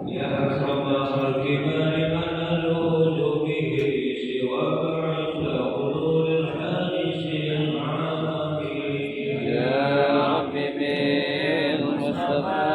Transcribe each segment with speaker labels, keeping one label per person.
Speaker 1: يا أكرم خلق ما لمن ألوذ به سواك عند حضور الحادث العامل.
Speaker 2: يا رب بالمصطفى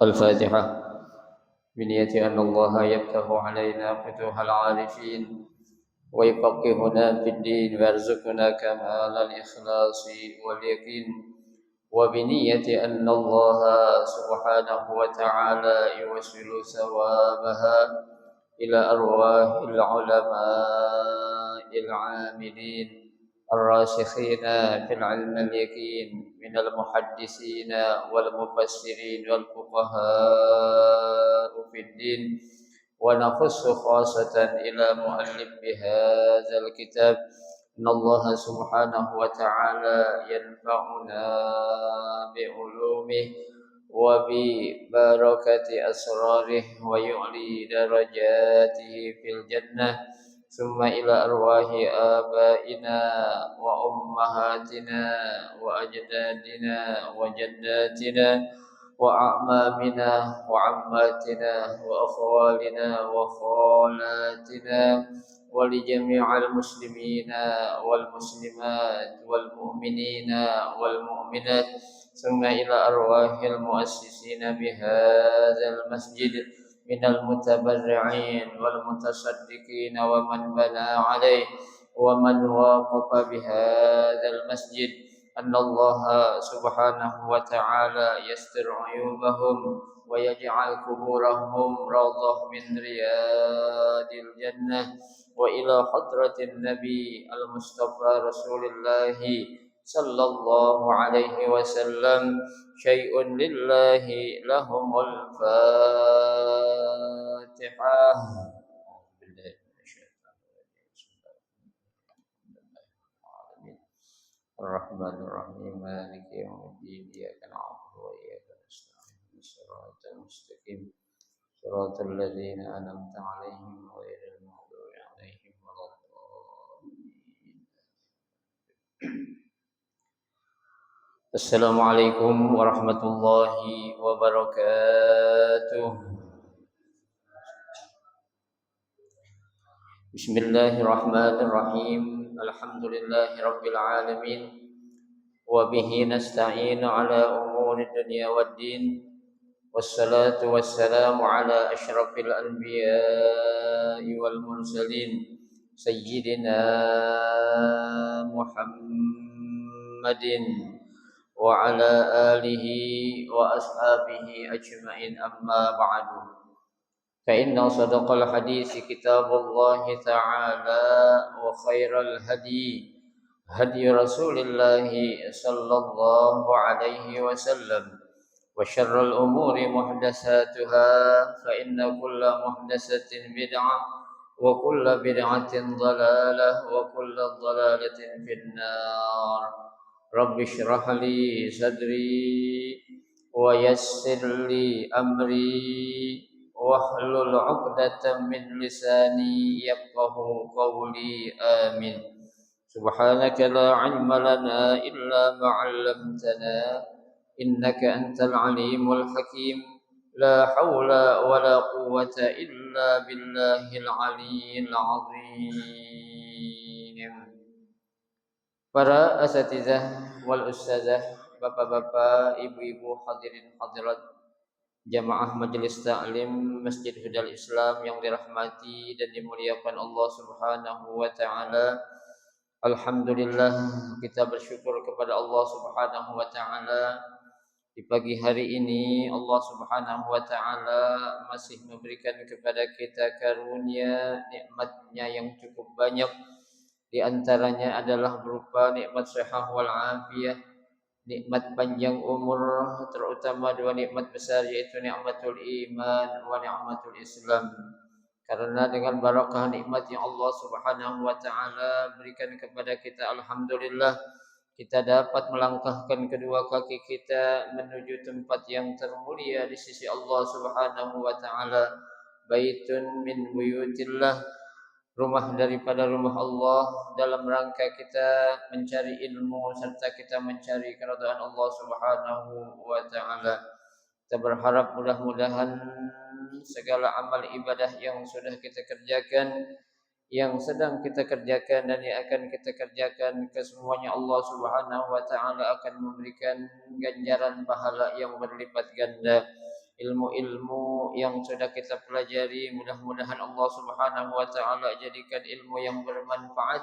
Speaker 3: الفاتحة بنية أن الله يفتح علينا فتوح العارفين ويفقهنا في الدين ويرزقنا كمال الإخلاص واليقين وبنية أن الله سبحانه وتعالى يوصل ثوابها إلى أرواح العلماء العاملين الراسخين في العلم اليقين من المحدثين والمفسرين والفقهاء في الدين ونخص خاصة إلى مؤلف بهذا الكتاب إن الله سبحانه وتعالى ينفعنا بعلومه وببركة أسراره ويعلي درجاته في الجنة ثم إلى أرواح آبائنا وأمهاتنا وأجدادنا وجداتنا وأعمامنا وعماتنا وأخوالنا وخالاتنا ولجميع المسلمين والمسلمات والمؤمنين والمؤمنات ثم إلى أرواح المؤسسين بهذا المسجد من المتبرعين والمتصدقين ومن بنى عليه ومن واقف بهذا المسجد أن الله سبحانه وتعالى يستر عيوبهم ويجعل قبورهم روضة من رياض الجنة وإلى حضرة النبي المصطفى رسول الله صلى الله عليه وسلم شيء لله لهم الفاتحة. الرحمن الرحيم مالك يوم الدين إياك نعبد وإياك نستعين صراط المستقيم صراط الذين أنعمت عليهم غير المغضوب عليهم ولا الضالين. السلام عليكم ورحمة الله وبركاته. بسم الله الرحمن الرحيم الحمد لله رب العالمين وبه نستعين على أمور الدنيا والدين والصلاة والسلام على أشرف الأنبياء والمرسلين سيدنا محمد وعلى آله وأصحابه أجمعين أما بعد فإن صدق الحديث كتاب الله تعالى وخير الهدي هدي رسول الله صلى الله عليه وسلم وشر الأمور محدثاتها فإن كل محدثة بدعة وكل بدعة ضلالة وكل ضلالة في النار رب اشرح لي صدري ويسر لي أمري واحلل عقدة من لساني يفقه قولي آمين سبحانك لا علم لنا إلا ما علمتنا إنك أنت العليم الحكيم لا حول ولا قوة إلا بالله العلي العظيم. Para asatizah wal ustazah, bapak-bapak, ibu-ibu, hadirin hadirat jamaah majelis taklim Masjid Hudal Islam yang dirahmati dan dimuliakan Allah Subhanahu wa taala. Alhamdulillah kita bersyukur kepada Allah Subhanahu wa taala. Di pagi hari ini Allah Subhanahu wa taala masih memberikan kepada kita karunia nikmat-Nya yang cukup banyak. Di antaranya adalah berupa nikmat sehat wal afiyah, nikmat panjang umur, terutama dua nikmat besar yaitu nikmatul iman wa nikmatul Islam. Karena dengan barakah nikmat yang Allah Subhanahu wa taala berikan kepada kita, alhamdulillah kita dapat melangkahkan kedua kaki kita menuju tempat yang termulia di sisi Allah Subhanahu wa taala. Baitun min buyutillah, rumah daripada rumah Allah, dalam rangka kita mencari ilmu serta kita mencari keridhaan Allah Subhanahu wa taala. Kita berharap mudah-mudahan segala amal ibadah yang sudah kita kerjakan, yang sedang kita kerjakan dan yang akan kita kerjakan, kesemuanya Allah Subhanahu wa taala akan memberikan ganjaran pahala yang berlipat ganda. Ilmu-ilmu yang sudah kita pelajari mudah-mudahan Allah Subhanahu wa taala jadikan ilmu yang bermanfaat,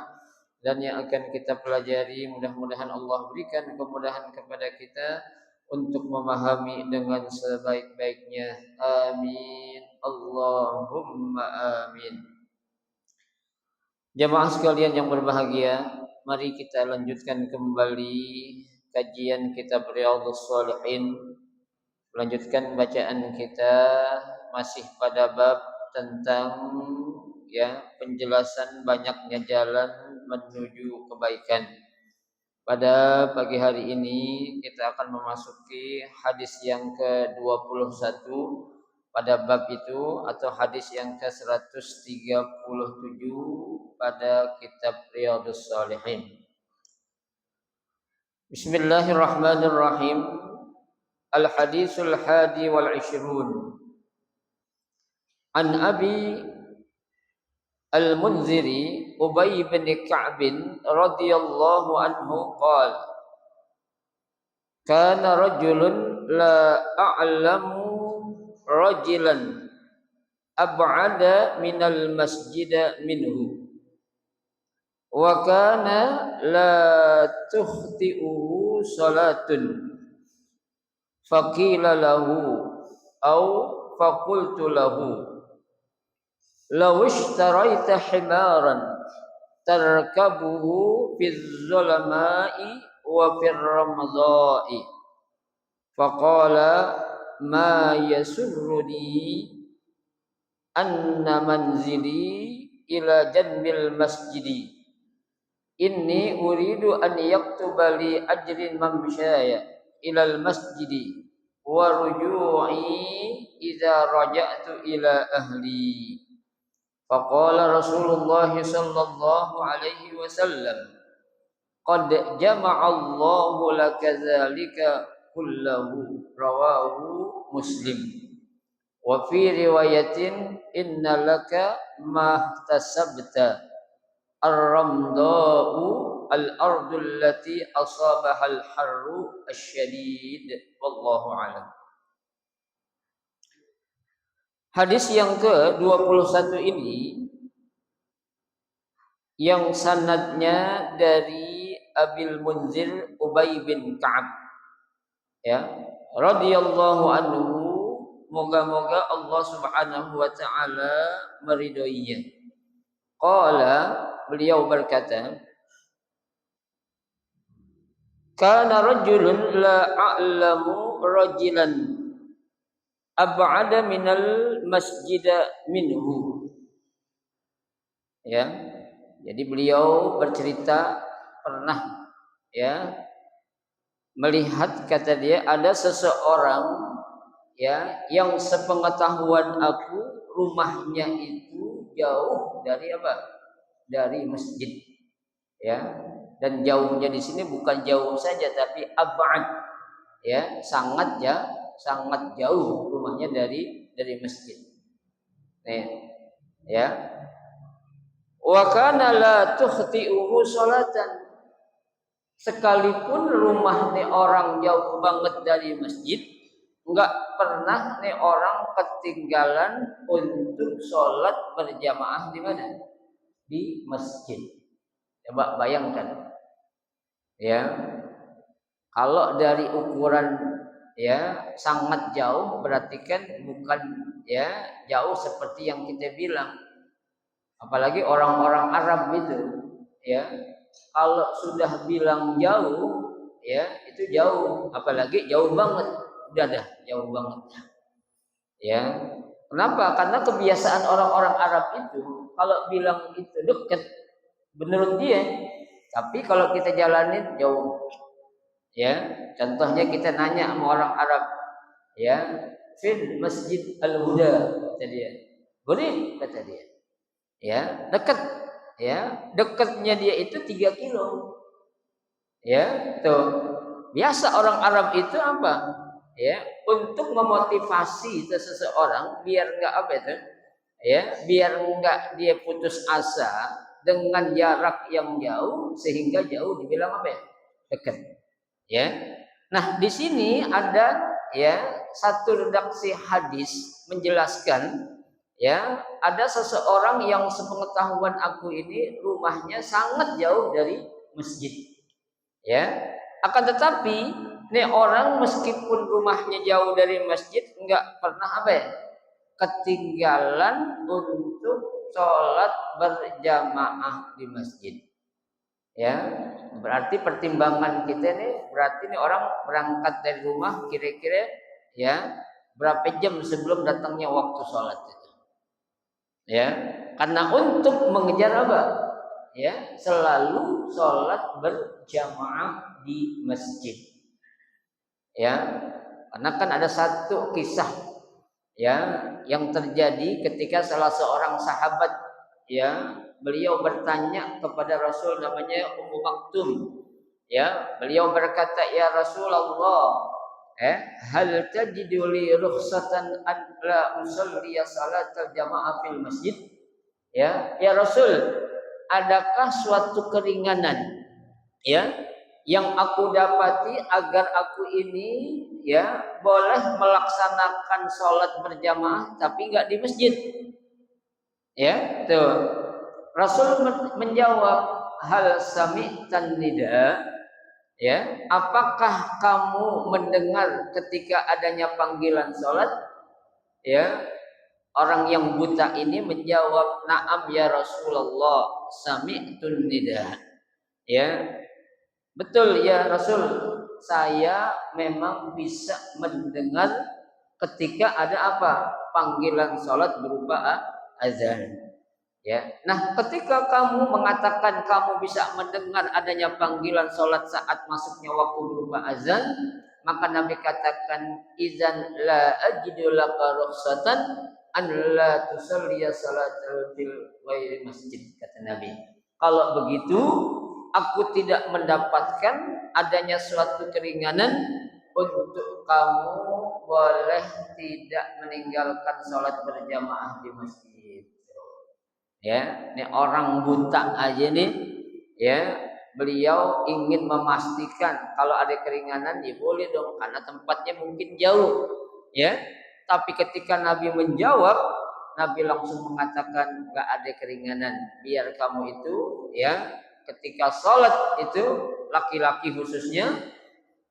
Speaker 3: dan yang akan kita pelajari mudah-mudahan Allah berikan kemudahan kepada kita untuk memahami dengan sebaik-baiknya. Amin. Allahumma amin. Jamaah sekalian yang berbahagia, mari kita lanjutkan kembali kajian kitab Riyadhus Shalihin. Melanjutkan bacaan kita masih pada bab tentang penjelasan banyaknya jalan menuju kebaikan. Pada pagi hari ini kita akan memasuki hadis yang ke-21 pada bab itu, atau hadis yang ke-137 pada kitab Riyadhus Shalihin. Bismillahirrahmanirrahim. Al-Hadisul Hadi wal Ishrun An Abi Al-Munziri Ubay bin Ka'b radhiyallahu anhu qala kana rajulun la a'lamu rajulan ab'ada minal masjid minhu wa kana la tukhti'uhu salatun faqila lahu au faqultu lahu law ishtaraita himaran tarkabuhu fi zulama'i wa fi ramdha'i faqala ma yasurruni anna manzili ila janbil masjidi inni uridu an yaktuba li ajrin mamsyaya ilal masjidi wa ruju'i idza raja'tu ila ahli. Faqala Rasulullah sallallahu alaihi wasallam qad jama'a Allahu laka dzalika kullahu rawahu Muslim. Wa fi riwayatin inna laka ma tasabta ar-ramda'u al-ardu allati asabaha al-harru asy-syadid wallahu a'lam. Hadis yang ke-21 ini yang sanadnya dari Abil Munzir Ubay bin Ka'ab, ya, radhiyallahu anhu, moga-moga Allah Subhanahu wa taala meridhoinya. Qala, beliau berkata, kana rajulun la a'lamu rajulan ab'ada minal masjida minhu. Ya. Jadi beliau bercerita pernah, ya, melihat, kata dia, ada seseorang, ya, yang sepengetahuan aku rumahnya itu jauh dari apa? Dari masjid, ya. Dan jauhnya di sini bukan jauh saja tapi ab'ad, ya, sangat jauh rumahnya dari masjid. Nih, ya. Wa kana la tukhti'uhu salatan. Sekalipun rumah nih orang jauh banget dari masjid, enggak pernah nih orang ketinggalan untuk sholat berjamaah di mana? Di masjid. Coba bayangkan, ya, kalau dari ukuran, ya, sangat jauh, berarti kan bukan, ya, jauh seperti yang kita bilang. Apalagi orang-orang Arab itu, ya, kalau sudah bilang jauh, ya, itu jauh, apalagi jauh banget, udah dah jauh banget, ya. Kenapa? Karena kebiasaan orang-orang Arab itu kalau bilang itu dekat menurut dia, tapi kalau kita jalanin jauh, ya. Contohnya kita nanya sama orang Arab, ya, fil Masjid Al-Huda, kata dia, boleh, kata dia, ya, dekat, ya, dekatnya dia itu 3 kilo, ya. Tuh biasa orang Arab itu apa, ya, untuk memotivasi seseorang biar enggak apa itu, ya, biar enggak dia putus asa dengan jarak yang jauh, sehingga jauh dibilang apa ya, dekat, ya. Nah, di sini ada, ya, satu redaksi hadis menjelaskan, ya, ada seseorang yang sepengetahuan aku ini rumahnya sangat jauh dari masjid, ya. Akan tetapi nih orang meskipun rumahnya jauh dari masjid enggak pernah apa ya, ketinggalan untuk sholat berjamaah di masjid, ya. Berarti pertimbangan kita nih, berarti nih orang berangkat dari rumah kira-kira, ya, berapa jam sebelum datangnya waktu sholat itu, ya, karena untuk mengejar apa, ya, selalu sholat berjamaah di masjid, ya. Karena kan ada satu kisah, ya, yang terjadi ketika salah seorang sahabat, ya, beliau bertanya kepada Rasul, namanya Ummu Maktum, ya. Beliau berkata, ya Rasulullah, hal tajidu li rukhsatan an la usalli salatal jamaah fil masjid, ya Rasul, adakah suatu keringanan, ya, yang aku dapati agar aku ini, ya, boleh melaksanakan sholat berjamaah tapi enggak di masjid, ya. Tuh Rasul menjawab, hal sami'tan nida, ya, apakah kamu mendengar ketika adanya panggilan sholat, ya. Orang yang buta ini menjawab, na'am ya Rasulullah, sami'tun nida, ya, betul ya Rasul, saya memang bisa mendengar ketika ada apa, panggilan sholat berupa azan, ya. Nah, ketika kamu mengatakan kamu bisa mendengar adanya panggilan sholat saat masuknya waktu berupa azan, maka Nabi katakan, izan la ajidu laka rukhsatan an la tusalliya salatal fil ghairi masjid, kata Nabi. Kalau begitu, aku tidak mendapatkan adanya suatu keringanan untuk kamu boleh tidak meninggalkan sholat berjamaah di masjid, ya. Ini orang buta aja nih, ya, beliau ingin memastikan kalau ada keringanan, ya boleh dong, karena tempatnya mungkin jauh, ya. Tapi ketika Nabi menjawab, Nabi langsung mengatakan gak ada keringanan. Biar kamu itu ya ketika sholat itu laki-laki khususnya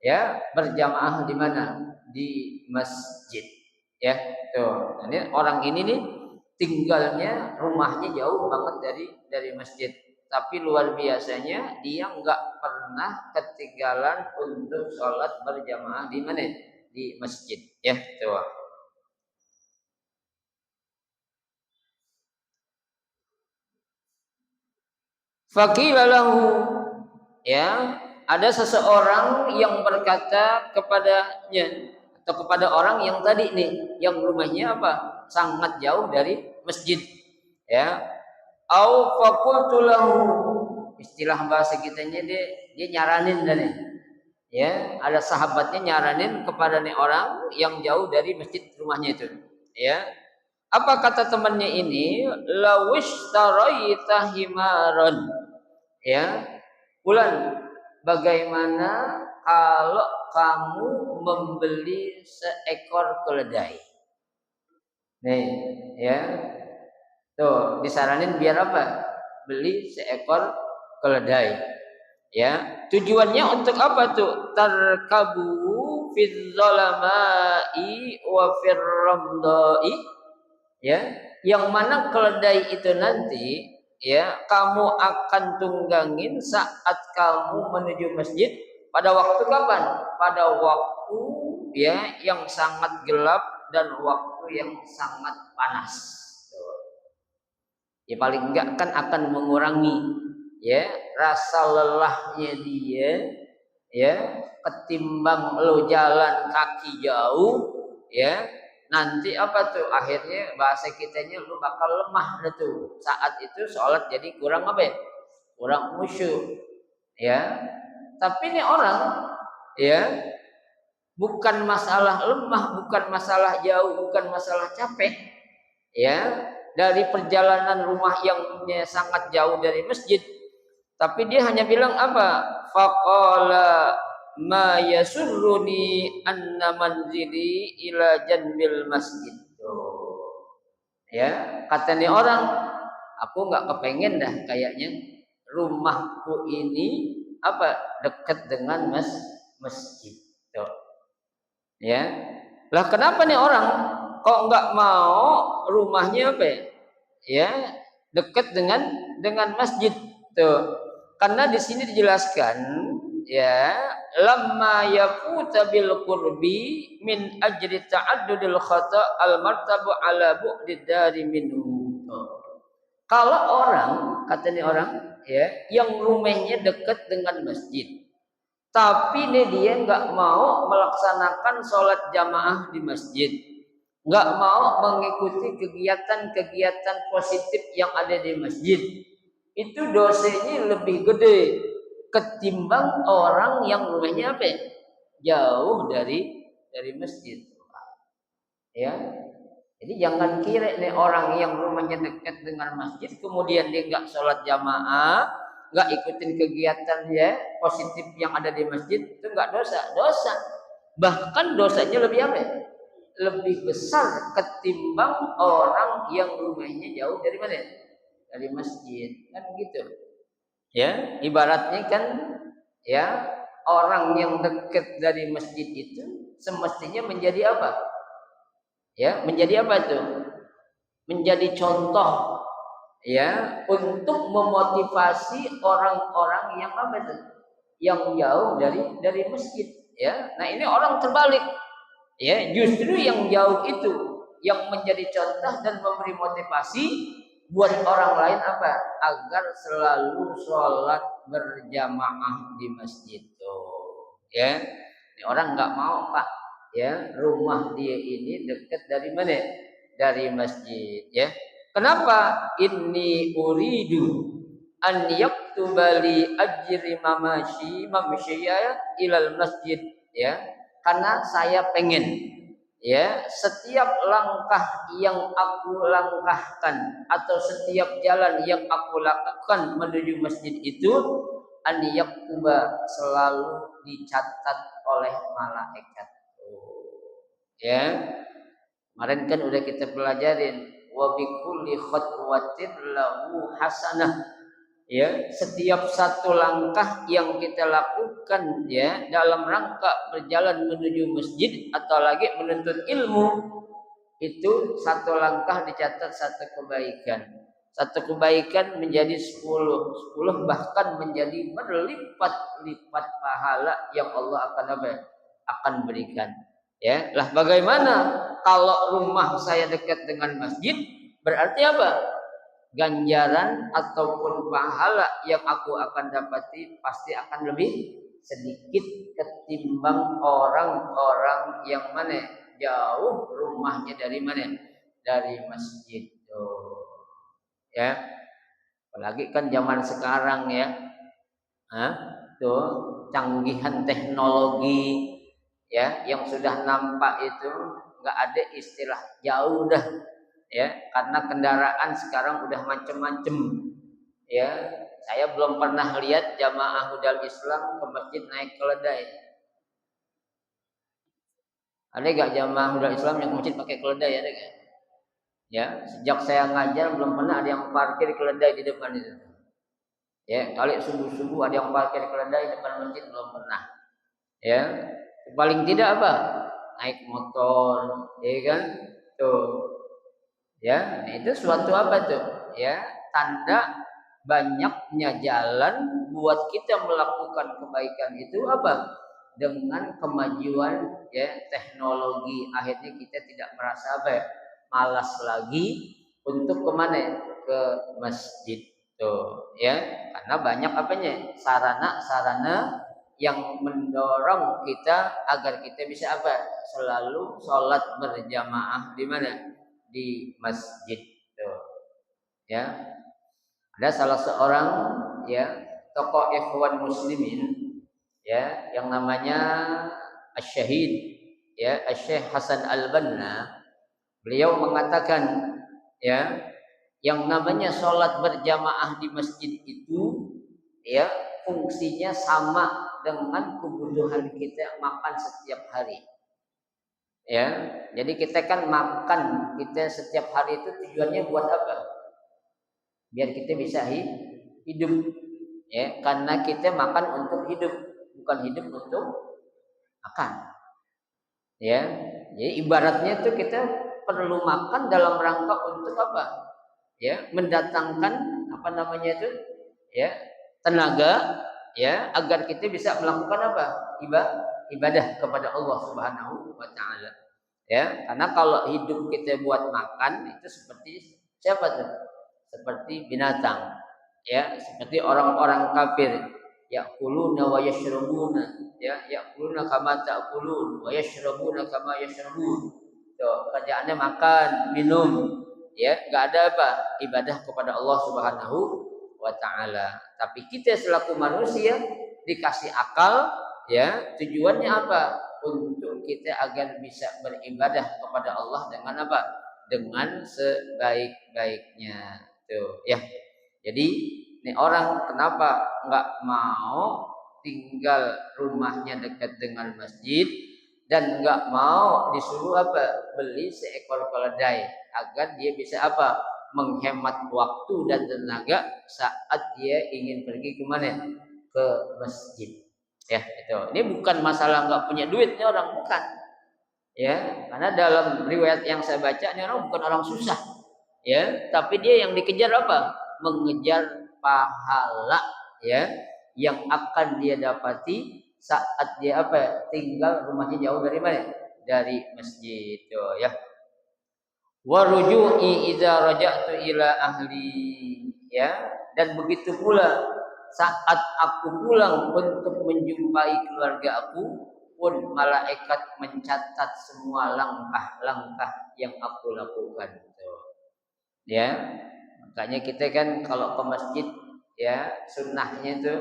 Speaker 3: ya berjamaah di mana? Di masjid. Ya, tuh. Ini orang ini nih tinggalnya rumahnya jauh banget dari masjid. Tapi luar biasanya dia nggak pernah ketinggalan untuk sholat berjamaah di mana? Di masjid. Ya, tuh. Faqila lahu, ya, ada seseorang yang berkata kepadanya atau kepada orang yang tadi nih yang rumahnya apa? Sangat jauh dari masjid. Ya. Au faqultu lahu, istilah bahasa kitanya dia nyaranin dan ya, ada sahabatnya nyaranin kepada nih orang yang jauh dari masjid rumahnya itu. Ya. Apa kata temannya ini? Lawish taraita himaron. Ya, Bulan, bagaimana kalau kamu membeli seekor keledai? Nih, ya. Tuh, disaranin biar apa? Beli seekor keledai. Ya, tujuannya untuk apa tuh? Tarkabu fil zalamai wa fir ramdai. Ya, yang mana keledai itu nanti ya kamu akan tunggangin saat kamu menuju masjid pada waktu kapan? Pada waktu ya yang sangat gelap dan waktu yang sangat panas. Ya paling enggak kan akan mengurangi ya rasa lelahnya dia ya ketimbang lo jalan kaki jauh ya. Nanti apa tuh akhirnya bahasa kitanya lu bakal lemah tuh saat itu sholat jadi kurang apa ya? Kurang khusyuk ya. Tapi ini orang ya bukan masalah lemah, bukan masalah jauh, bukan masalah capek ya dari perjalanan rumah yang sangat jauh dari masjid, tapi dia hanya bilang apa? Faqala ma yasurruni anna manzili ila janbil masjid. Ya, kata nih orang, aku nggak kepengen dah kayaknya rumahku ini apa dekat dengan masjid. Tuh. Ya, lah kenapa nih orang kok nggak mau rumahnya apa ya? Ya, dekat dengan masjid. Tuh. Karena di sini dijelaskan ya lamma yafuta bil qurbi min ajri ta'addudil khata al martabu ala bu'did dari minhu. Kalau orang katanya orang ya yang rumahnya dekat dengan masjid tapi dia nggak mau melaksanakan sholat jamaah di masjid, nggak mau mengikuti kegiatan-kegiatan positif yang ada di masjid, itu dosanya lebih gede ketimbang orang yang rumahnya apa ya? Jauh dari masjid. Ya. Jadi jangan kira nih orang yang rumahnya dekat dengan masjid kemudian dia nggak sholat jamaah, nggak ikutin kegiatan ya positif yang ada di masjid, itu nggak dosa. Bahkan dosanya lebih apa ya? Lebih besar ketimbang orang yang rumahnya jauh dari mana? Dari masjid, kan gitu. Ya, ibaratnya kan ya orang yang dekat dari masjid itu semestinya menjadi apa? Ya, menjadi apa itu? Menjadi contoh ya untuk memotivasi orang-orang yang apa itu? Yang jauh dari masjid, ya. Nah, ini orang terbalik. Ya, justru yang jauh itu yang menjadi contoh dan memberi motivasi buat orang lain apa? Agar selalu sholat berjamaah di masjid tuh. Ya, ini orang nggak mau Pak. Ya, rumah dia ini dekat dari mana? Dari masjid. Ya, kenapa? Inni uridu an yaktuba li ajri mamshiya ilal masjid. Ya, karena saya pengen ya setiap langkah yang aku langkahkan atau setiap jalan yang aku lakukan menuju masjid itu an yaktuba selalu dicatat oleh malaikat. Ya, Kemarin kan udah kita pelajarin wa bi kulli khatwatin lahu hasanah. Ya, setiap satu langkah yang kita lakukan ya dalam rangka berjalan menuju masjid atau lagi menuntut ilmu, itu satu langkah dicatat satu kebaikan. Satu kebaikan menjadi 10, 10 bahkan menjadi berlipat-lipat pahala yang Allah akan berikan. Ya, lah bagaimana kalau rumah saya dekat dengan masjid? Berarti apa? Ganjaran ataupun pahala yang aku akan dapati pasti akan lebih sedikit ketimbang orang-orang yang mana jauh rumahnya dari mana? Dari masjid. Tuh. Ya. Apalagi kan zaman sekarang ya. Tuh, canggihan teknologi ya yang sudah nampak itu nggak ada istilah jauh dah. Ya, karena kendaraan sekarang udah macem-macem. Ya, saya belum pernah lihat jamaah Hudal Islam ke masjid naik keledai. Ada gak jamaah Hudal Islam yang ke masjid pakai keledai? Ada gak? Ya, sejak saya ngajar belum pernah ada yang parkir keledai di depan itu. Ya, kali subuh-subuh ada yang parkir keledai di depan masjid belum pernah. Ya, paling tidak apa? Naik motor, ya kan? Tuh. Ya, itu suatu apa tuh? Ya, tanda banyaknya jalan buat kita melakukan kebaikan itu apa? Dengan kemajuan ya teknologi, akhirnya kita tidak merasa apa ya, malas lagi untuk kemana? Ke masjid tuh, ya. Karena banyak apanya? Sarana-sarana yang mendorong kita agar kita bisa apa? Selalu sholat berjamaah di mana? Di masjid tuh. Ya. Ada salah seorang ya tokoh ikhwan muslimin ya yang namanya Asy-Syahid ya Asy-Syaikh Hasan Al-Banna. Beliau mengatakan ya yang namanya sholat berjamaah di masjid itu ya fungsinya sama dengan kebutuhan kita makan setiap hari. Ya, jadi kita kan makan kita setiap hari itu tujuannya buat apa? Biar kita bisa hidup. Ya, karena kita makan untuk hidup, bukan hidup untuk makan. Ya, jadi ibaratnya itu kita perlu makan dalam rangka untuk apa? Ya, mendatangkan apa namanya itu? Ya, tenaga ya agar kita bisa melakukan apa? Ibadah kepada Allah Subhanahu wa taala. Ya, karena kalau hidup kita buat makan itu seperti siapa tuh? Seperti binatang. Ya, seperti orang-orang kafir. Ya'kuluna wa yashrabuna. Ya, ya'kuluna kama ta'kulun wa yashrabuna kama yashrabun. Tuh, kerjaannya makan, minum. Ya, enggak ada apa? Ibadah kepada Allah Subhanahu wa taala. Tapi kita selaku manusia dikasih akal, ya, tujuannya apa? Untuk kita agar bisa beribadah kepada Allah dengan apa? Dengan sebaik-baiknya. Tuh, ya. Jadi ini orang kenapa nggak mau tinggal rumahnya dekat dengan masjid dan nggak mau disuruh apa? Beli seekor keledai agar dia bisa apa? Menghemat waktu dan tenaga saat dia ingin pergi kemana? Ke masjid. Ya, itu. Ini bukan masalah nggak punya duitnya orang, bukan. Ya, karena dalam riwayat yang saya baca ini orang bukan orang susah. Ya, tapi dia yang dikejar apa? Mengejar pahala ya yang akan dia dapati saat dia apa? Tinggal rumahnya jauh dari mana? Dari masjid. Tuh, ya. Wa ruju'i idza raja'tu ila ahli ya, dan begitu pula saat aku pulang untuk menjumpai keluarga aku pun malaikat mencatat semua langkah-langkah yang aku lakukan. Tuh. Ya, makanya kita kan kalau ke masjid ya sunnahnya itu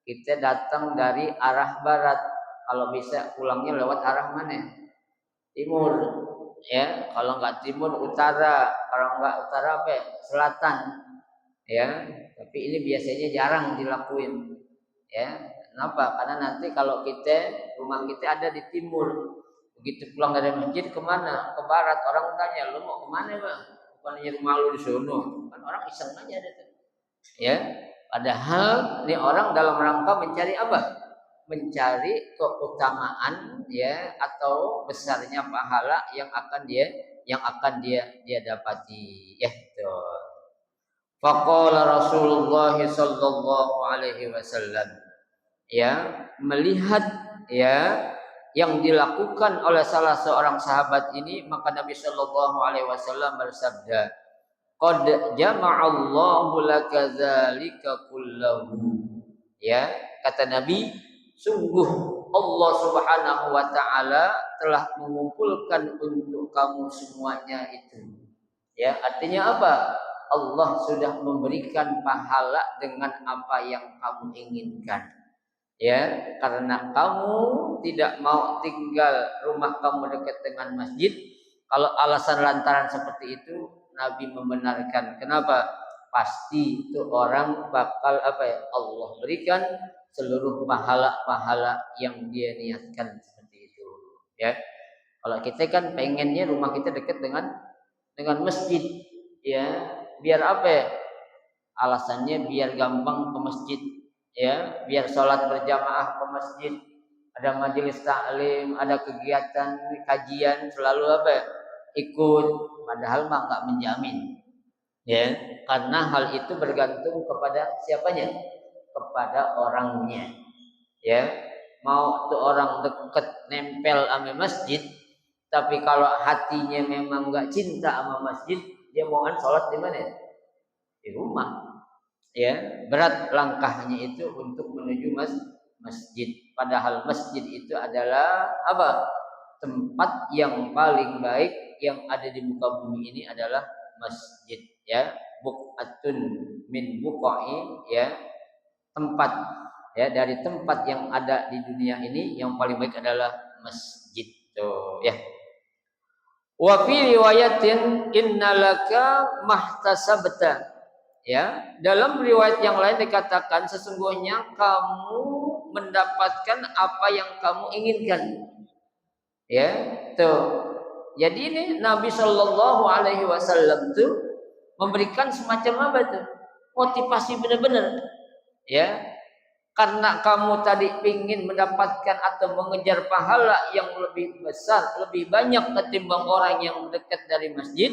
Speaker 3: kita datang dari arah barat, kalau bisa pulangnya lewat arah mana? Timur. Ya, kalau nggak timur utara, kalau nggak utara apa ya? Selatan. Ya, tapi ini biasanya jarang dilakuin. Ya, kenapa? Karena nanti kalau kita rumah kita ada di timur, Begitu pulang dari masjid kemana? Ke barat. Orang tanya, lu mau kemana bang? Bukannya rumah lu di sono. Kan orang iseng aja ada tuh. Ya, padahal ini orang dalam rangka mencari apa? Mencari keutamaan ya atau besarnya pahala yang akan dia dapati. Ya, betul. Faqala Rasulullah sallallahu alaihi wasallam, ya, melihat ya yang dilakukan oleh salah seorang sahabat ini, maka Nabi sallallahu alaihi wasallam bersabda, qad jama'allahu laka dzalika kullahu. Ya, kata Nabi, sungguh Allah Subhanahu wa taala telah mengumpulkan untuk kamu semuanya itu. Ya, artinya apa? Allah sudah memberikan pahala dengan apa yang kamu inginkan. Ya, karena kamu tidak mau tinggal rumah kamu dekat dengan masjid. Kalau alasan lantaran seperti itu, Nabi membenarkan. Kenapa? Pasti itu orang bakal apa ya? Allah berikan seluruh pahala-pahala yang dia niatkan seperti itu. Ya, kalau kita kan pengennya rumah kita dekat dengan masjid. Ya, biar apa ya? Alasannya biar gampang ke masjid, ya, biar sholat berjamaah ke masjid, ada majelis taklim, ada kegiatan kajian, selalu apa ya? Ikut, padahal mah nggak menjamin, ya, karena hal itu bergantung kepada siapanya, kepada orangnya, ya. Mau tuh orang deket nempel sama masjid, tapi kalau hatinya memang nggak cinta sama masjid, dia mau kan sholat di mana? Di rumah. Ya, berat langkahnya itu untuk menuju masjid. Padahal masjid itu adalah apa? Tempat yang paling baik yang ada di muka bumi ini adalah masjid. Ya, buqatun min buqai, ya, tempat, ya, dari tempat yang ada di dunia ini yang paling baik adalah masjid. Tuh, ya. Wa fi riwayatin innalaka mahtasabta. Ya, dalam riwayat yang lain dikatakan sesungguhnya kamu mendapatkan apa yang kamu inginkan. Ya, tuh. Jadi ini Nabi Shallallahu Alaihi Wasallam tuh memberikan semacam apa tuh? Motivasi benar-benar. Ya, karena kamu tadi ingin mendapatkan atau mengejar pahala yang lebih besar, lebih banyak ketimbang orang yang dekat dari masjid,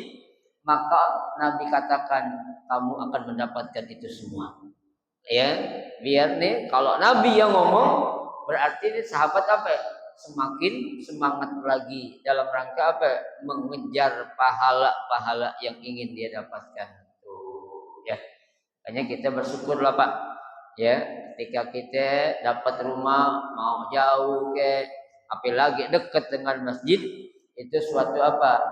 Speaker 3: maka Nabi katakan kamu akan mendapatkan itu semua. Ya, biar nih kalau Nabi yang ngomong berarti ini sahabat apa ya? Semakin semangat lagi dalam rangka apa? Mengejar pahala-pahala yang ingin dia dapatkan. Tuh, ya. Hanya kita bersyukurlah Pak. Ya, ketika kita dapat rumah mau jauh ke apalagi dekat dengan masjid, itu suatu apa?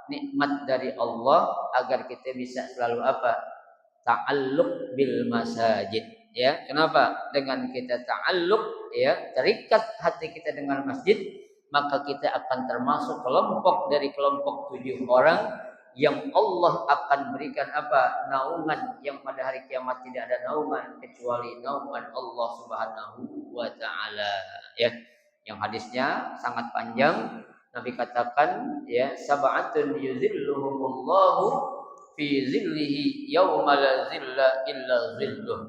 Speaker 3: Nikmat dari Allah agar kita bisa selalu apa? Ta'alluq bil masajid. Ya, kenapa? Dengan kita ta'alluq, ya, terikat hati kita dengan masjid, maka kita akan termasuk kelompok dari kelompok 7 orang yang Allah akan berikan apa? Naungan yang pada hari kiamat tidak ada naungan kecuali naungan Allah Subhanahu wa taala. Ya, yang hadisnya sangat panjang. Nabi katakan, ya, sab'atun yuzilluhumullahu fi zillihi yauma la zilla illa zilluh.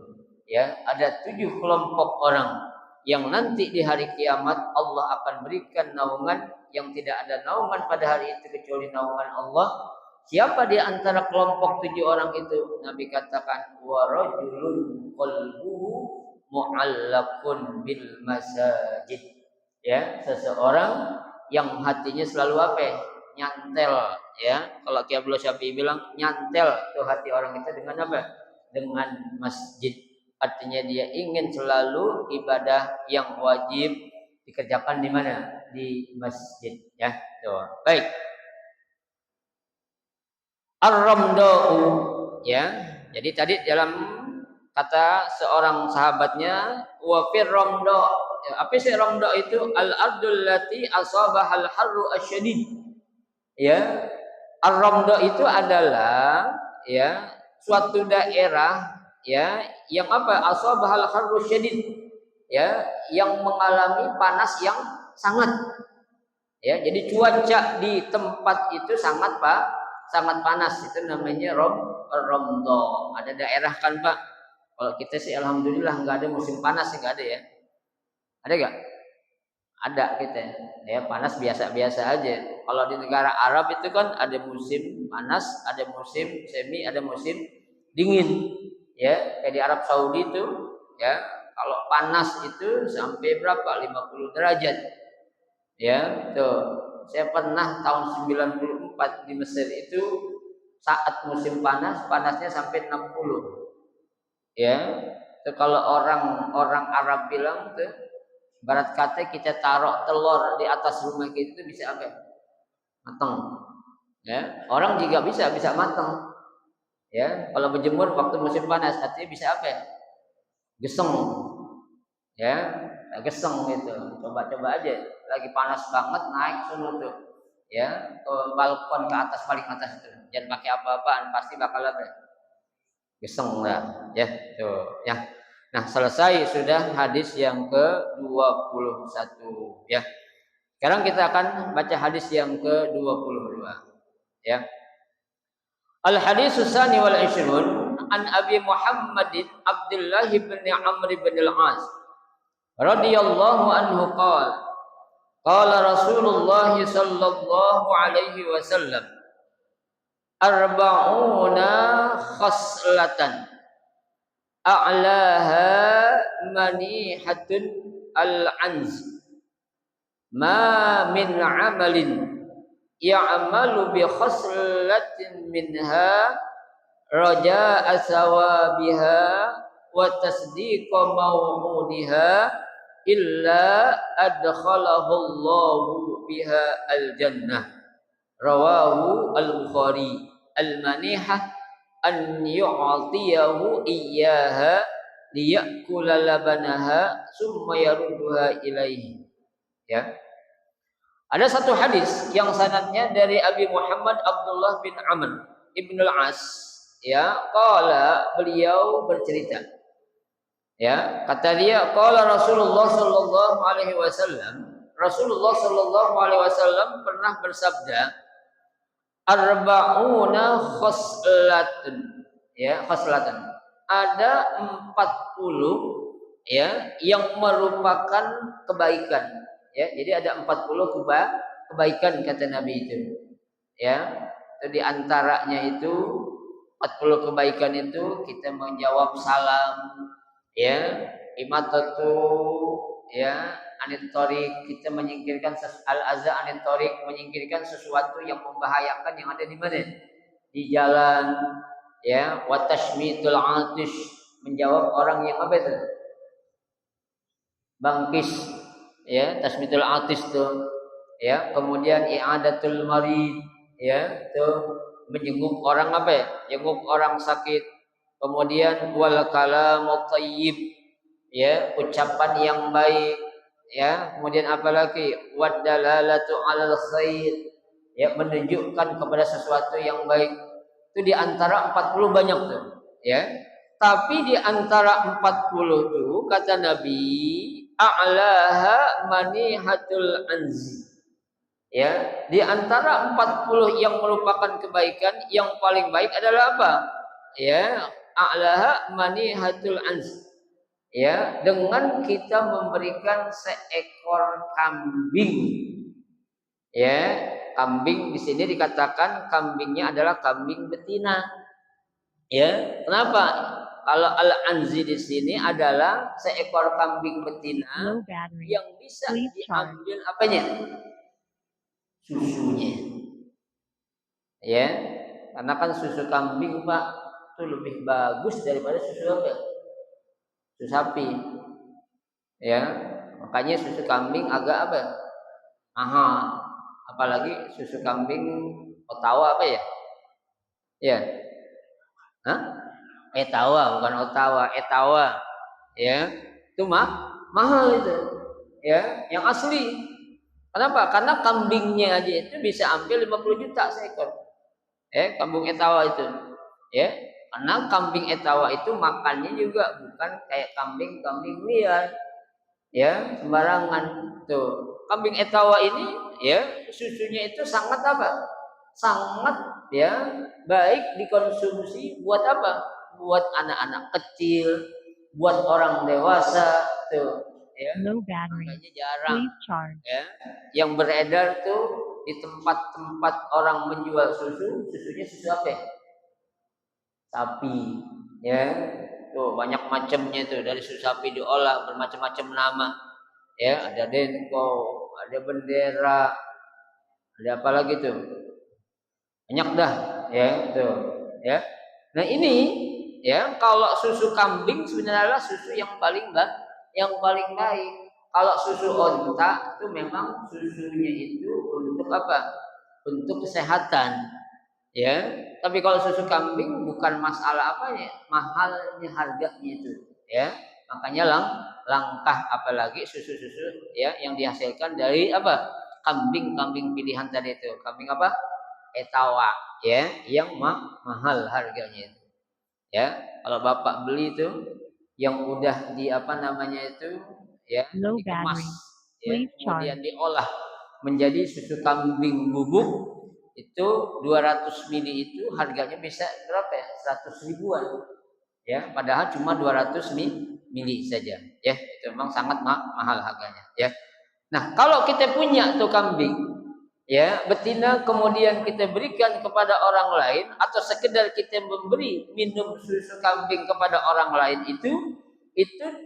Speaker 3: Ya, ada 7 kelompok orang yang nanti di hari kiamat Allah akan berikan naungan yang tidak ada naungan pada hari itu kecuali naungan Allah. Siapa di antara kelompok 7 orang itu? Nabi katakan wa rajulun qalbuhu mu'allaqun bil masajid. Ya, seseorang yang hatinya selalu apa? Nyantel, ya. Kalau Kiai Abdul Syafi'i bilang nyantel tuh hati orang itu dengan apa? Dengan masjid. Artinya dia ingin selalu ibadah yang wajib dikerjakan di mana? Di masjid, ya. Tuh. Baik. Ar-ramda'u, ya. Jadi tadi dalam kata seorang sahabatnya wa fir ramda'. Apa sih ramda itu? Al-ardul lati asabahal harru asyadid. Ya, ar-ramda itu adalah, ya, suatu daerah, ya, yang apa? Asabahal harru asyadid. Ya, yang mengalami panas yang sangat. Ya, jadi cuaca di tempat itu sangat panas. Itu namanya Romdo. Ada daerah kan Pak? Kalau kita sih alhamdulillah nggak ada musim panas sih, nggak ada ya. Ada nggak? Ada kita. Ya panas biasa-biasa aja. Kalau di negara Arab itu kan ada musim panas, ada musim semi, ada musim dingin. Ya, kayak di Arab Saudi itu ya, kalau panas itu sampai berapa? 50 derajat. Ya, tuh. Saya pernah tahun 94 di Mesir itu saat musim panas, panasnya sampai 60. Ya. Itu kalau orang Arab bilang tuh barat kata kita taruh telur di atas rumah kita itu bisa apa? Matang. Ya, orang juga bisa matang. Ya, kalau berjemur waktu musim panas artinya bisa apa ya? Geseng. Ya, geseng gitu. Coba-coba aja. Lagi panas banget naik semua tuh. Ya, ke balkon ke atas paling atas itu. Jangan pakai apa-apaan, pasti bakal apa? Geseng lah. Ya, tuh. Ya. Nah, selesai sudah hadis yang ke-21 ya. Sekarang kita akan baca hadis yang ke-22 ya. Al hadis tsani wal 20 an Abi Muhammadin Abdullah bin Amr bin al-As radhiyallahu anhu qala Rasulullah sallallahu alaihi wasallam arba'una khaslatan a'laha manihatun al-anz ma min amalin ya'malu bi khaslatin minha raja'a sawabiha wa tasdiqa maw'udiha illa adkhalahu Allahu biha al-jannah rawahu al-Bukhari al-manihah an yu'tiyahu iyyaha liyakula labanaha summa yarudduha ilaihi ya. Ada satu hadis yang sanadnya dari Abi Muhammad Abdullah bin Amr ibn al-As ya, qala beliau bercerita ya, kata dia qala Rasulullah sallallahu alaihi wasallam, Rasulullah sallallahu alaihi wasallam pernah bersabda arba'una khoslatun ya, khoslatan ada 40 ya yang merupakan kebaikan ya. Jadi ada 40 kebaikan kata Nabi itu ya. Itu di antaranya itu 40 kebaikan itu kita menjawab salam ya, imatatu ya anit thoriq, kita menyingkirkan al-aza anit thoriq, menyingkirkan sesuatu yang membahayakan yang ada di mana? Di jalan ya, wa tashmitul atish, menjawab orang yang apa itu? Bangkis ya, tasmitul atis tuh ya. Kemudian i'adatul marid ya, tuh menjenguk orang apa ya, jenguk orang sakit. Kemudian wal kalamut thayyib ya, ucapan yang baik ya. Kemudian apa lagi? Wad dalalatu alal khair ya, menunjukkan kepada sesuatu yang baik. Itu di antara 40 banyak tuh ya. Tapi di antara 40 tuh kata Nabi a'laha manihatul anzi ya, di antara 40 yang merupakan kebaikan yang paling baik adalah apa ya, a'laha manihatul anzi ya, dengan kita memberikan seekor kambing ya. Kambing di sini dikatakan kambingnya adalah kambing betina ya. Kenapa? Kalau al-anzi di sini adalah seekor kambing betina yang bisa diambil apanya? Susunya. Ya. Karena kan susu kambing Pak itu lebih bagus daripada susu apa? Susu sapi. Ya. Makanya susu kambing agak apa? Mahal. Apalagi susu kambing Ottawa apa ya? Ya. Hah? Etawa, bukan Ottawa, Etawa ya. Itu mahal itu ya, yang asli. Kenapa? Karena kambingnya aja itu bisa ambil 50 juta seekor ya, kambing Etawa itu ya. Karena kambing Etawa itu makannya juga bukan kayak kambing liar ya, sembarangan tuh. Kambing Etawa ini ya susunya itu sangat apa? Sangat ya baik dikonsumsi buat apa? Buat anak-anak kecil, buat orang dewasa tuh ya. Makanya jarang ya yang beredar tuh di tempat-tempat orang menjual susunya susu apa ya? Sapi ya. Tuh banyak macamnya tuh, dari susu sapi diolah bermacam-macam nama. Ya, ada Denko, ada Bendera, ada apa lagi tuh? Banyak dah, ya, tuh, ya. Nah, ini ya, kalau susu kambing sebenarnya susu yang paling baik. Kalau susu onta itu memang susunya itu untuk apa? Untuk kesehatan. Ya, tapi kalau susu kambing bukan masalah apa ya, mahalnya harganya itu, ya. Makanya langkah apalagi susu-susu ya yang dihasilkan dari apa? Kambing-kambing pilihan tadi itu. Kambing apa? Etawa, ya, yang mahal harganya itu. Ya, kalau Bapak beli itu yang udah di apa namanya itu ya, dikemas, ya, kemudian diolah menjadi susu kambing bubuk itu 200 mili itu harganya bisa berapa ya? 100 ribuan. Ya, padahal cuma 200 mili saja. Ya, itu memang sangat mahal harganya, ya. Nah, kalau kita punya tuh kambing, ya, betina kemudian kita berikan kepada orang lain atau sekedar kita memberi minum susu kambing kepada orang lain itu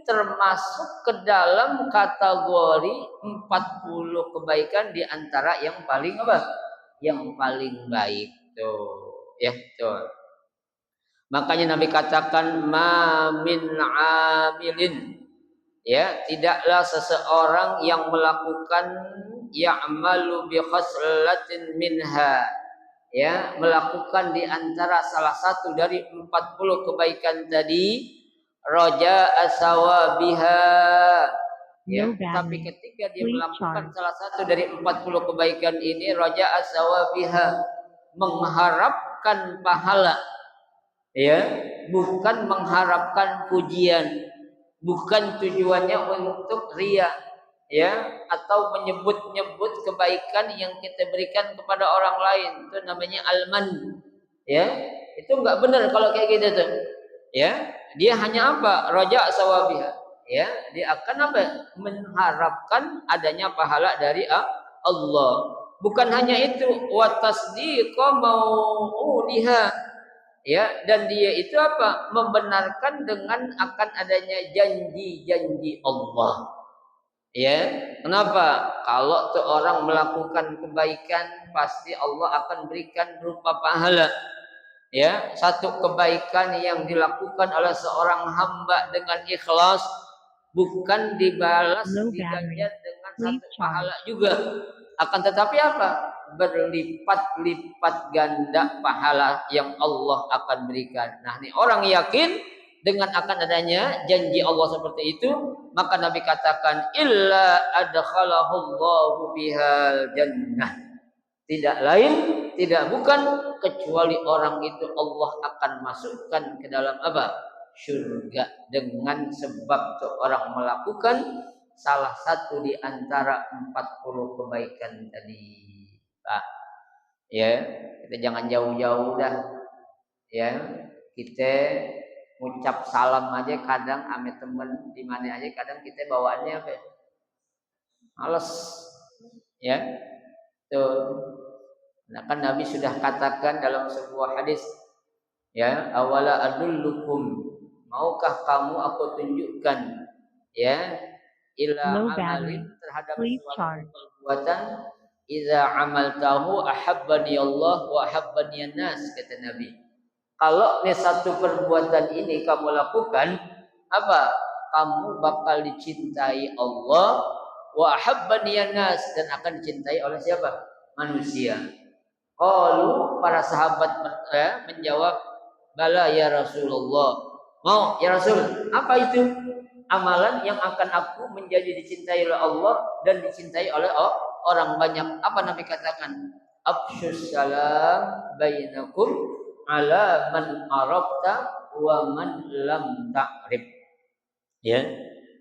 Speaker 3: termasuk ke dalam kategori 40 kebaikan di antara yang paling apa? Yang paling baik tuh, ya, tuh. Makanya Nabi katakan ma min amilin, ya, tidaklah seseorang yang melakukan ya'malu bi khaslatin minha, ya, melakukan di antara salah satu dari 40 kebaikan tadi, raja asawabiha, ya, tapi ketika dia melakukan salah satu dari 40 kebaikan ini, raja asawabiha, mengharapkan pahala, ya, bukan mengharapkan pujian, bukan tujuannya untuk riya, ya, atau menyebut-nyebut kebaikan yang kita berikan kepada orang lain, itu namanya alman, ya, itu enggak benar kalau kayak gitu tuh, ya. Dia hanya apa? Raja sawabiha, ya, dia akan apa? Mengharapkan adanya pahala dari Allah. Bukan hanya itu, wa tasdiqa mau'udiha, ya, dan dia itu apa? Membenarkan dengan akan adanya janji-janji Allah. Ya, kenapa? Kalau tuh orang melakukan kebaikan, pasti Allah akan berikan berupa pahala. Ya, satu kebaikan yang dilakukan oleh seorang hamba dengan ikhlas bukan dibalas diganjar dengan satu pahala juga, akan tetapi apa? Berlipat-lipat ganda pahala yang Allah akan berikan. Nah, ini orang yakin dengan akan adanya janji Allah seperti itu, maka Nabi katakan illa adkhalahu Allahu bihal jannah. Tidak lain, tidak bukan kecuali orang itu Allah akan masukkan ke dalam apa? Surga dengan sebab seorang melakukan salah satu di antara 40 kebaikan tadi. Pak, ya, kita jangan jauh-jauh dah. Ya, kita ngucap salam aja kadang ame temen di mana aja kadang kita bawaannya apa? Males. Ya. Tuh. Nah, kan Nabi sudah katakan dalam sebuah hadis, ya, awala adullukum, maukah kamu aku tunjukkan, ya, ila amalin, terhadap suatu perbuatan, idza amaltahu ahabbani Allah wa ahabbani nas, kata Nabi. Kalau nih satu perbuatan ini kamu lakukan, apa? Kamu bakal dicintai Allah, wa ahabbani nas, dan akan dicintai oleh siapa? Manusia. Qalu, para sahabat menjawab, bala ya Rasulullah. Mau ya Rasul, apa itu amalan yang akan aku menjadi dicintai oleh Allah dan dicintai oleh orang banyak? Apa Nabi katakan? Afsyus salam bainakum ala man arafta wa man lam ta'rif. Ya.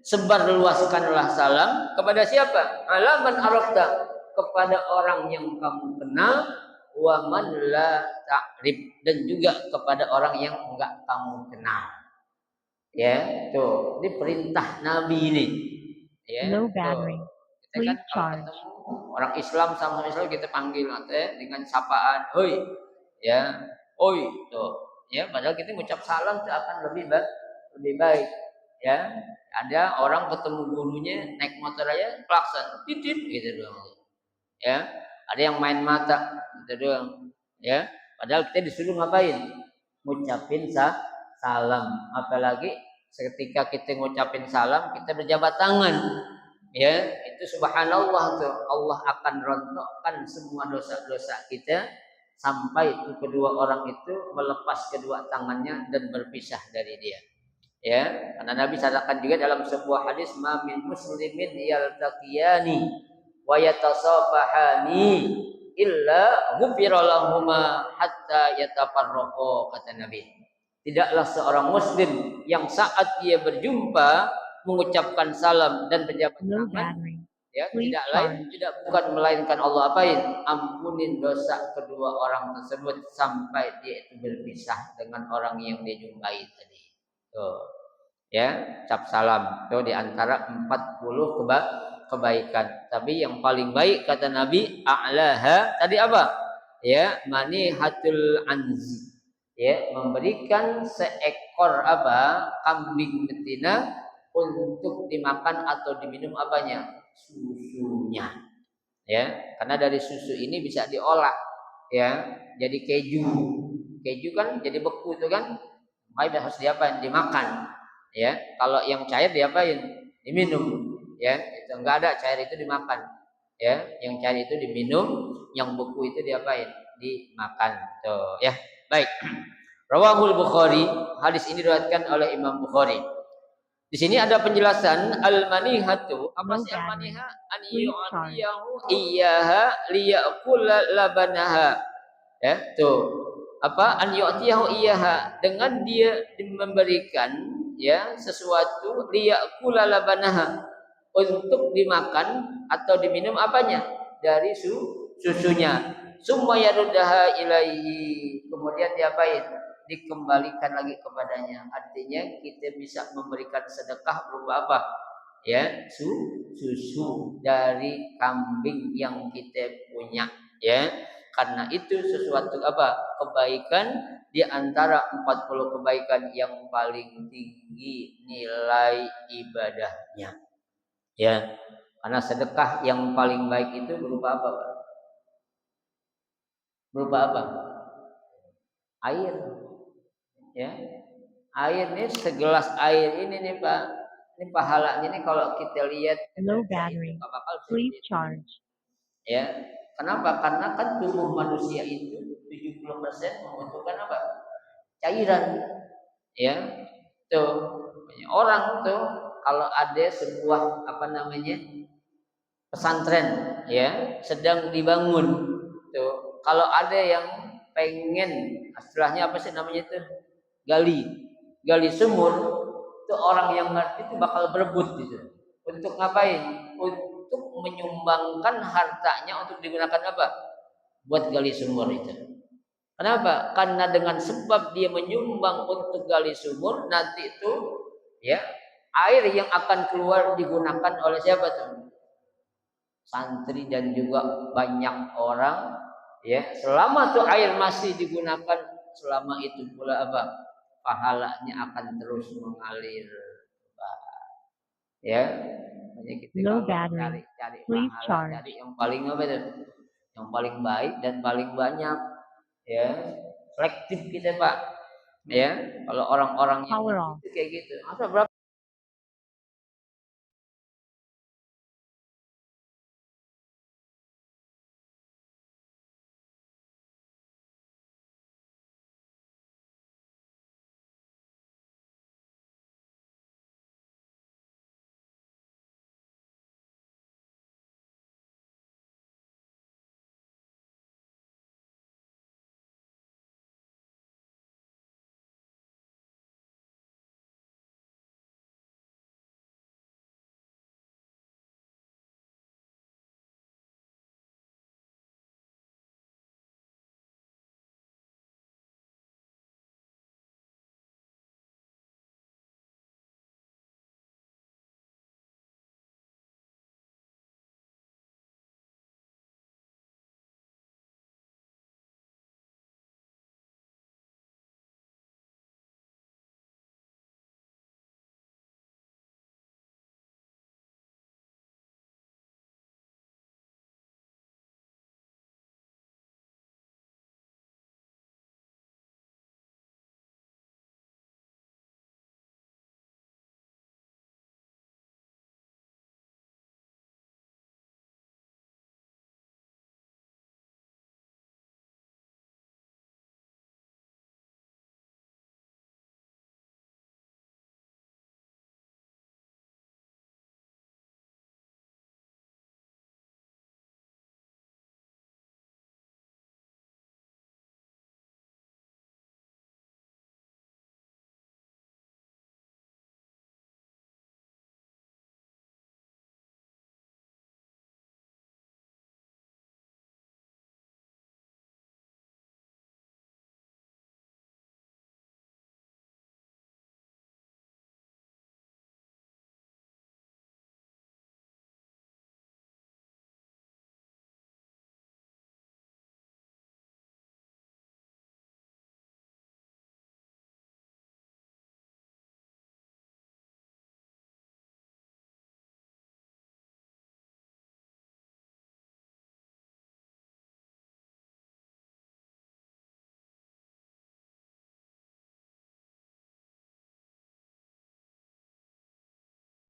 Speaker 3: Sebarluaskanlah salam kepada siapa? Ala man arafta, kepada orang yang kamu kenal, wa man la ta'rif, dan juga kepada orang yang enggak kamu kenal. Ya, tuh, ini perintah Nabi ini. Ya,
Speaker 4: Low
Speaker 3: tuh.
Speaker 4: battery.
Speaker 3: Kita kan
Speaker 4: Please
Speaker 3: kalau
Speaker 4: charge.
Speaker 3: ketemu orang Islam sama Islam kita panggil dengan sapaan, hoi, ya, oi, tuh, ya, padahal kita mengucap salam itu akan lebih baik, ya. Ada orang ketemu gurunya naik motor aja klakson, titit gitu doang, ya. Ada yang main mata gitu doang, ya. Padahal kita disuruh ngapain? Ngucapin salam, apalagi ketika kita ngucapin salam kita berjabat tangan. Ya, itu subhanallah tuh, Allah akan rontokkan semua dosa-dosa kita sampai itu kedua orang itu melepas kedua tangannya dan berpisah dari dia. Ya, karena Nabi katakan juga dalam sebuah hadis, ma min muslimin yaltaqiyani wa yatasafahani illa ghufira lahuma hatta yatafarraqu, kata Nabi. Tidaklah seorang muslim yang saat dia berjumpa mengucapkan salam dan berjabat tangan, ya, tidak lain tidak bukan melainkan Allah apain? Ampunin dosa kedua orang tersebut sampai dia itu berpisah dengan orang yang dia jumpai tadi. Tuh. Ya, cap salam itu di antara 40 kebaikan. Tapi yang paling baik kata Nabi, a'laha tadi apa? Ya, manihatul anzi. Ya, memberikan seekor kambing betina untuk dimakan atau diminum apanya? Susunya. Ya, karena dari susu ini bisa diolah, ya, jadi keju. Keju kan jadi beku itu kan, makanya harus diapain? Dimakan. Ya, kalau yang cair diapain? Diminum. Ya, itu enggak ada, cair itu dimakan. Ya, yang cair itu diminum, yang beku itu diapain? Dimakan. Tuh, ya. Baik. Rawahul Bukhari, hadis ini diriwayatkan oleh Imam Bukhari. Di sini ada penjelasan al-manihatu. Apa sih al-maniha? An yu'tiyahu iyyaha liya'kula labanaha. Ya, tuh. Apa? An yu'tiyahu iyyaha, dengan dia memberikan ya sesuatu liya'kula labanaha, untuk dimakan atau diminum apanya? Dari susunya. Summa yaruddaha ilaihi, kemudian diapain? Dikembalikan lagi kepadanya. Artinya kita bisa memberikan sedekah berupa apa? Ya, susu dari kambing yang kita punya, ya. Karena itu sesuatu kebaikan di antara 40 kebaikan yang paling tinggi nilai ibadahnya. Ya. Karena sedekah yang paling baik itu berupa apa, Pak? Berupa apa? Air. Ya, air ini, segelas air ini nih Pak, ini pahalanya ini kalau kita lihat
Speaker 4: low battery, please charge.
Speaker 3: Ya, kenapa? Karena kan tubuh manusia itu 70% membutuhkan apa? Cairan. Ya, tuh orang tuh kalau ada sebuah pesantren, ya, sedang dibangun, tuh kalau ada yang pengen, istilahnya apa sih namanya itu? Gali sumur, itu orang yang ngerti itu bakal berebut gitu. Untuk ngapain? Untuk menyumbangkan hartanya untuk digunakan apa? Buat gali sumur itu. Kenapa? Karena dengan sebab dia menyumbang untuk gali sumur, nanti itu ya air yang akan keluar digunakan oleh siapa tuh? Santri dan juga banyak orang, ya. Selama tuh air masih digunakan, selama itu pula pahalanya akan terus mengalir, ya. Hanya kita cari pahala, cari yang paling yang paling baik dan paling banyak, ya. Selektif kita Pak, ya. Kalau orang-orang yang kayak gitu, berapa